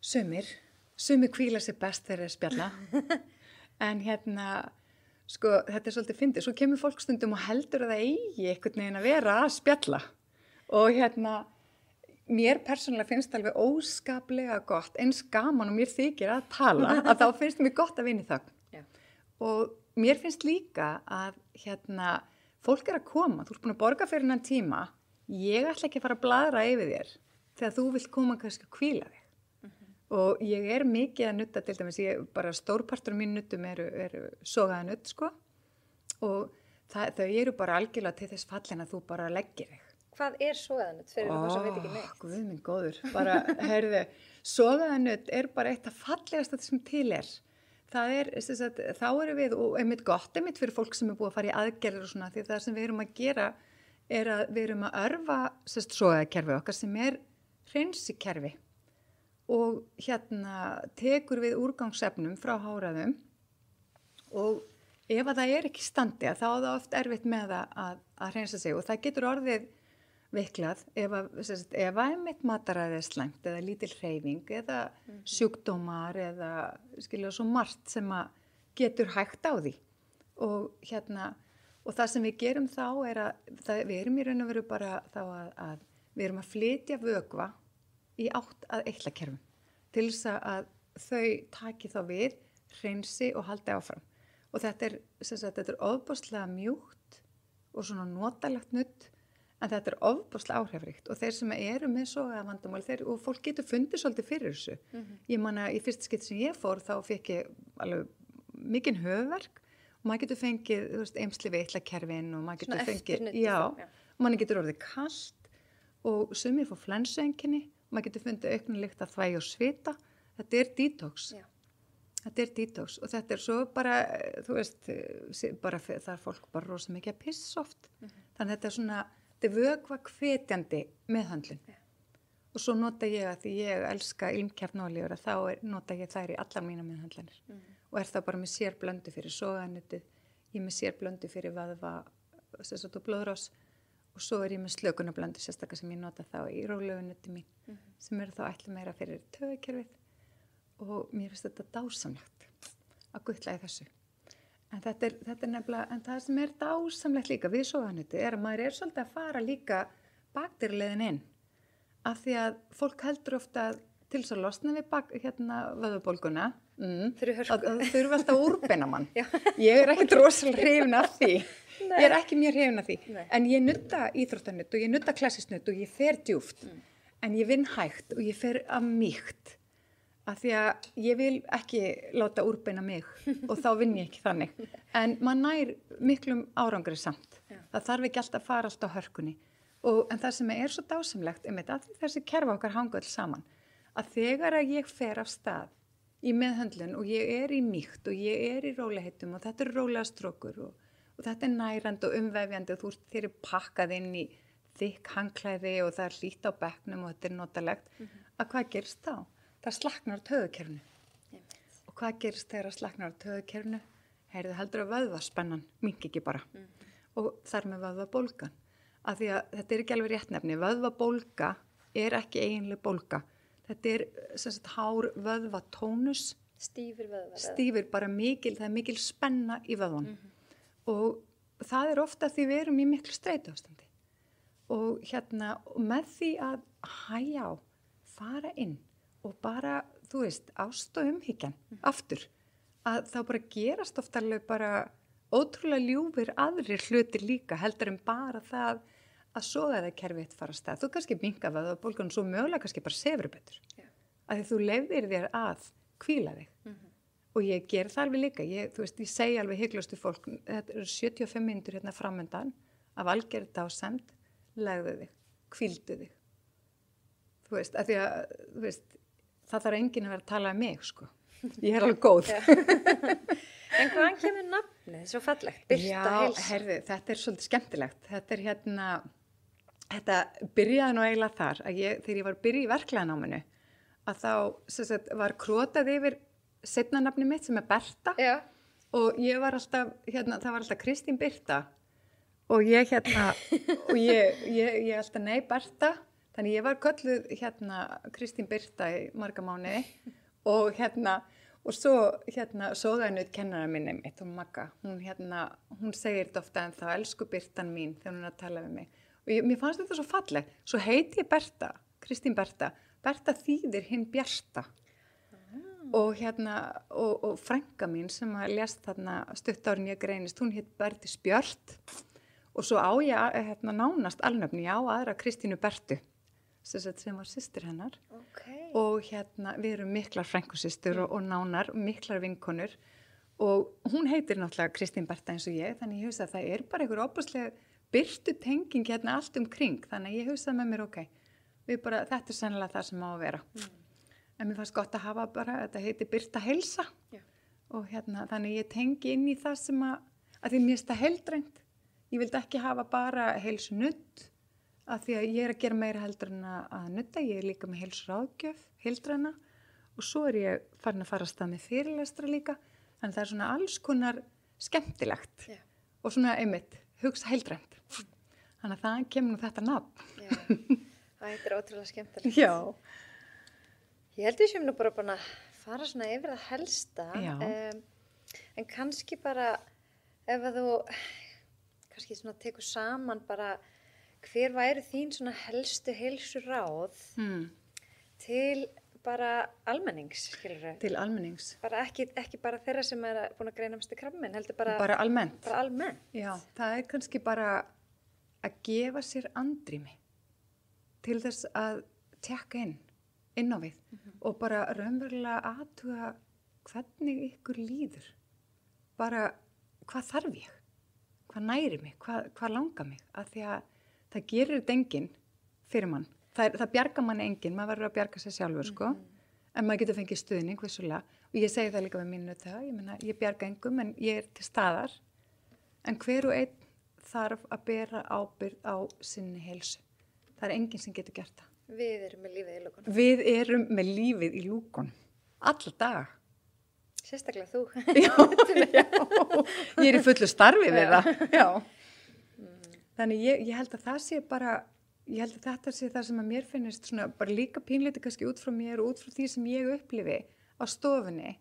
Sumir hvíla sér best þegar þeir spjalla, en sko, þetta er svolítið fyndið. Svo kemur fólk stundum og heldur að það eigi einhvern veginn að vera að spjalla. Og mér persónulega finnst alveg óskaplega gott, eins gaman og mér þykir að tala, að þá finnst mér gott að vinna í þögn. Já. Og mér finnst líka að fólk er að koma, þú ert búin að borga fyrir hennan tíma, ég ætla ekki að fara að bladra yfir þér, þegar þú vilt koma kannski að hvíla þig. Og ég er mikið að nudda til dæmis, bara stórpartur af mín nuddum eru sogaða nudd, sko. Og þau eru bara algjörlega til þess fallin að þú bara leggir þig. Hvað er sogaða nudd fyrir það sem veit ekki neitt? Guð minn góður, bara, heyrðu, sogaða nudd er bara eitt af fallegasta sem til er. Það er, þá erum við, og einmitt gott, einmitt fyrir fólk sem er búið að fara í aðgerðir og svona, því það sem við erum að gera er að við erum að örfa sogaða kerfi okkar sem er hreinsikerfi. Og tekur við úrgangsefnum frá háraðum og ef að það er ekki standi þá er það oft erfitt með að hreinsa sig og það getur orðið veiklað ef að einmitt mataræði er slæmt eða lítil hreyfing eða sjúkdómar eða skilja svo margt sem að getur hægt á því og það sem við gerum þá er að við erum í raun og veru bara þá að við erum að flytja vökva í átt að eitlakerfum til þess að þau taki þá við, hreinsi og haldi áfram. Og þetta er ofboðslega mjúkt og svona notalegt nudd, en þetta er ofboðslega áhrifríkt og þeir sem eru með sogaða vandamál, og fólk getur fundið svolítið fyrir þessu. Ég man að í fyrsta skipti sem ég fór þá fékk ég alveg mikinn höfuðverk og maður getur fengið, þú veist, eymsli við eitlakerfin og maður getur fengið, og maður getur orðið kalt og sumir fá flensueinkenni. Maður getur fundið auknulykt af þvægi og svita. Þetta er detox. Já. Þetta er detox og þetta er svo bara, þú veist, bara það er fólk bara rosa mikið að pissa oft. Þannig að þetta er svona, þetta er vökva hvetjandi meðhöndlun. Og svo nota ég að því ég elska ilmkjarnolíur að þá nota ég þær í allar mína meðhöndlanir. Og það bara með sér blöndu fyrir soganutið, ég með sér blöndu fyrir vöðva og blóðrás og svo ég með slökunarblöndu sérstaklega sem ég nota þá í rólögunutið mín sem eru þá ætla meira fyrir taugakerfið og mér finnst þetta dásamlegt að gulla í þessu. En þetta er nefnilega, en það sem er dásamlegt líka við soganutið að maður svolítið að fara líka bakdýraleiðin inn. Af því að fólk heldur ofta til þess að losna við vöðvabólguna að þurfa alltaf að úrbeina mann. Ég ekkert rosalega hrifin af því. Ég ekki mjög hrifin af því. En ég nutta íþróttanutt og ég nutta klassisnutt og ég fer djúpt. En ég vinn hægt og ég fer að mýkt. Af því að ég vil ekki láta úrbeina mig og þá vinn ég ekki þannig. En maður nær miklum árangri samt. Það þarf ekki alltaf að fara alltaf á hörkunni. En það sem svo dásamlegt að þessi kerfa okkar hanga öll saman að þegar að ég fer af stað í meðhöndlun og ég í mýkt og ég í rólegheitum og þetta rólega strókur og þetta nærandi og umvefjandi og þér pakkað inn í þykk hangklæði og það hlýtt á bekknum og þetta notalegt að hvað gerist þá? Það slaknar á taugakerfinu. Og hvað gerist þegar það slaknar á taugakerfinu? Heyrðu heldur að vöðvaspennan minnki ekki bara og þar með vöðvabólgan. Af því að þetta ekki alveg rétt nefni. Vöðvabólga ekki eiginlega bólga. Þetta hár vöðvatónus. Stífir vöðvar. Stífir bara það mikil spenna í vöðvan. Og það ofta því við erum í miklu streituástandi. Og með því að hæja á, fara inn og bara, ást og umhyggjan aftur. Að þá bara gerast ofta alveg bara ótrúlega ljúfir aðrir hlutir líka heldur bara það að sogaðakerfið fara af stað. Þú kannski minnka vöðvabólgun og svo mögulega kannski bara sefur betur. Af því þú leyfðir þér að hvíla þig. Og ég ger það alveg líka. Ég segi alveg hygglustu fólk, þetta eru 75 mínútur framöndan af algerð dásemd, legðu þig, hvíldu þig. Af því að það þarf enginn að vera að tala um mig, sko. Ég alveg góð. En hvaðan kemur nafnið? Svo fallegt, Birta Heilsa. Já, þetta svolítið skemmtilegt. Þetta byrjaði nú eiginlega þar að þegar ég var að byrja í verklæðanáminu að þá var krotað yfir seinna nafni mitt sem Berta. Já. Og ég var alltaf, það var alltaf Kristín Birta og ég og ég alltaf nei Berta. Þannig ég var kölluð Kristín Birta í marga mánuði og og svo sogaðinu kennara minni mitt, hún Magga, hún segir þetta ofta en þá elsku Birtan mín þegar hún að tala við mig. Og mér fannst þetta svo falleg. Svo heiti ég Berta, Kristín Berta. Berta þýðir hinn Bjarta. Og frænka mín sem að lést stutt árin ég greinist, hún hétt Bertis Björt. Og svo á ég nánast alnöfni, ég á aðra Kristínu Bertu. Sem var systir hennar. Okay. Og við erum miklar frænkusystur og nánar, miklar vinkonur og hún heitir náttúrulega Kristín Berta eins og ég, þannig ég hugsa að það bara einhver óbúslega byrtu tenging allt kring, þannig ég hugsa með mér þetta sennilega það sem á að vera. En mér fannst gott að hafa þetta heitir Birta Heilsa. Og þannig ég tengi inn í það sem að því mér finnst það heildrænt. Ég vildi ekki hafa bara heilsunutt af því að ég að gera meira heldur en að nutta. Ég líka með heilsuráðgjöf, heildræna og svo ég farin að fara að stað með fyrirlestra líka. Þannig það svona alls konar skemmtilegt og svona einmitt hugsa heildrænt. Þannig að það kemur nú þetta nafn. Það ótrúlega skemmtilegt. Já. Ég held við séum nú bara búin að fara svona yfir það helsta. En kannski bara ef að þú kannski svona tekur saman bara hver væri þín svona helstu heilsuráð til bara almennings, skilurðu? Til almennings. Bara ekki bara þeirra sem búin að greina með krabbamein, heldur bara almennt. Bara almennt. Já, það kannski bara að gefa sér andrými til þess að tekka inn á við og bara raunverulega athuga hvernig ykkur líður. Bara hvað þarf ég? Hvað næri mig? Hvað langar mig? Af því að það gerir þetta enginn fyrir mann. Það bjargar manni enginn, maður verður að bjarga sér sjálfur, sko. En maður getur fengið stuðning, vissulega. Og ég segi það líka við mínu það, ég bjarga engum, en ég til staðar. En hver og einn þarf að bera ábyrgð á sinni heilsu. Það enginn sem getur gert það. Við erum með lífið í lúkunum. Við erum með lífið í lúkunum. Alla daga. Sérstaklega þú. Já. Ég er í fullu starfi við það. Já. Þannig ég held að það sé bara, ég held að þetta sé það sem að mér finnist svona bara líka pínleiti kannski út frá mér og út frá því sem ég upplifi á stofunni,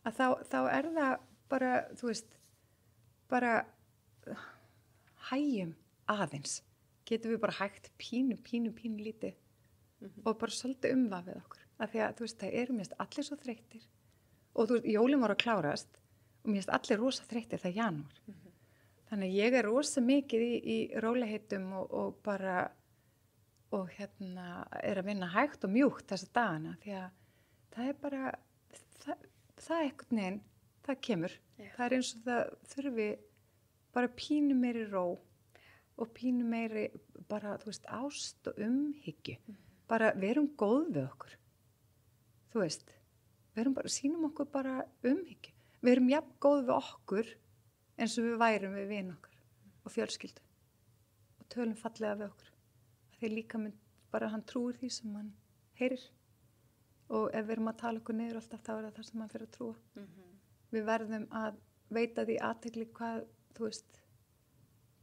að þá er það bara, þú veist, bara hægjum aðeins. Getum við bara hægt pínu lítið og bara svolítið umvafið okkur. Af því að, þú veist, það eru mest allir svo þreyttir og þú veist, jólin voru að klárast og mest allir rosa þreyttir það janúar. Þannig að ég er rosa mikið í róliheitum og bara, og er að vinna hægt og mjúkt þessa dagana því að það er bara, það einhvern veginn, það kemur. Já. Það er eins og það þurfi bara pínu meiri ró og pínu meiri bara, þú veist, ást og umhyggju. Bara verum góð við okkur. Þú veist, verum bara, sýnum okkur bara umhyggju. Verum jafn góð við okkur eins og við værum við vin okkar og fjölskyldu. Og tölum fallega við okkur. Því líka bara hann trúir því sem hann heyrir. Og ef við erum að tala okkur niður alltaf, þá er það sem hann fyrir að trúa. Við verðum að veita því athygli hvað, þú veist,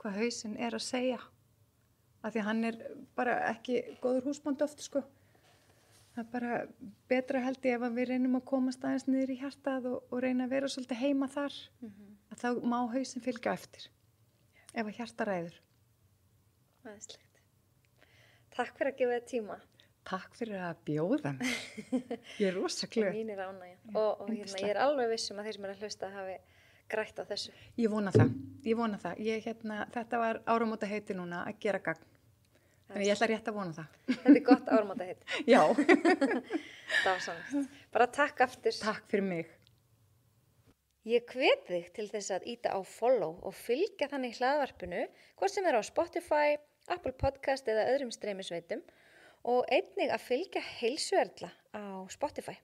hvað hausinn er að segja. Af því hann er bara ekki góður húsbóndi oft, sko. Það er bara betra held ég ef við reynum að komast aðeins niður í hjartað og reyna að vera svolítið heima þar. Að þá má hausinn fylgja eftir. Ef að hjarta ræður. Æðislegt. Takk fyrir að gefa þér tíma. Takk fyrir að bjóða mig. Ég er rosa glöð. Mín er ánægja. Og ég er alveg vissum að þeir sem er að hlusta hafi grætt á þessu. Ég vona það. Þetta var áramótaheiti núna að gera gagn. Þannig ég ætla rétt að vona það. Þetta er gott áramótaheiti. Já. Dásamlegt. Bara takk aftur. Takk fyrir mig. Ég hvet þig til þess að íta á follow og fylgja þannig hlaðvarpinu, hvort sem er á Spotify, Apple Podcast eða öðrum streymisveitum og einnig að fylgja Heilsuerla á Spotify.